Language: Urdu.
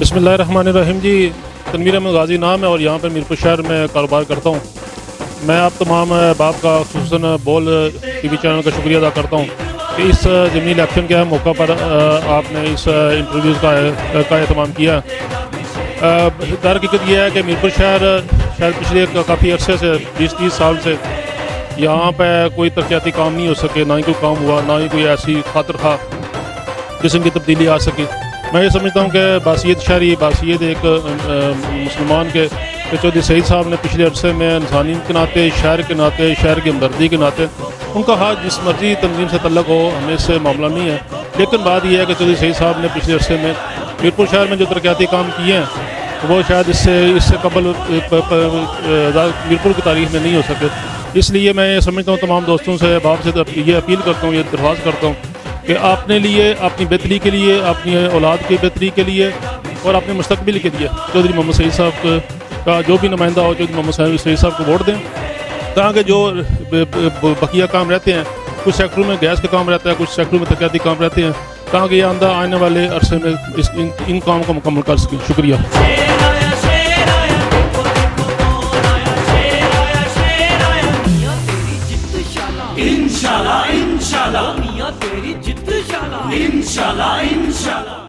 بسم اللہ الرحمن الرحیم جی، تنویر احمد غازی نام ہے اور یہاں پر میرپور شہر میں کاروبار کرتا ہوں۔ میں آپ تمام احباب کا خصوصاً بول ٹی وی چینل کا شکریہ ادا کرتا ہوں کہ اس ضمنی الیکشن کے موقع پر آپ نے اس انٹرویوز کا اہتمام کیا۔ در حقیقت یہ ہے کہ میرپور شہر شاید پچھلے کافی عرصے سے 20-30 سال سے یہاں پہ کوئی ترقیاتی کام نہیں ہو سکے، نہ ہی کوئی کام ہوا، نہ ہی کوئی ایسی خاطر خواہ قسم کی تبدیلی آ سکی۔ میں یہ سمجھتا ہوں کہ باصیت شہری، باصیت ایک مسلمان کے چودھری سعید صاحب نے پچھلے عرصے میں انسانیت کے ناطے، شہر کے ناطے، شہر کی ہمدردی کے ناطے ان کا ہاتھ جس مرضی تنظیم سے تعلق ہو، ہمیں اس سے معاملہ نہیں ہے، لیکن بات یہ ہے کہ چودھری سعید صاحب نے پچھلے عرصے میں میرپور شہر میں جو ترقیاتی کام کیے ہیں وہ شاید اس سے قبل میرپور کی تاریخ میں نہیں ہو سکے۔ اس لیے میں یہ سمجھتا ہوں تمام دوستوں سے، احباب سے یہ اپیل کرتا ہوں، یہ درخواست کرتا ہوں کہ اپنے لیے، اپنی بہتری کے لیے، اپنی اولاد کی بہتری کے لیے اور اپنے مستقبل کے لیے چودھری محمد سعید صاحب کا جو بھی نمائندہ ہو، چودھری محمد سعید صاحب کو ووٹ دیں، تاکہ جو بقیہ کام رہتے ہیں، کچھ سیکٹروں میں گیس کا کام رہتا ہے، کچھ سیکٹروں میں ترقیاتی کام رہتے ہیں، تاکہ یہ آنے والے عرصے میں ان کام کو مکمل کر سکیں۔ شکریہ۔ انشاءاللہ انشاءاللہ میاں تیری جت انشاءاللہ انشاءاللہ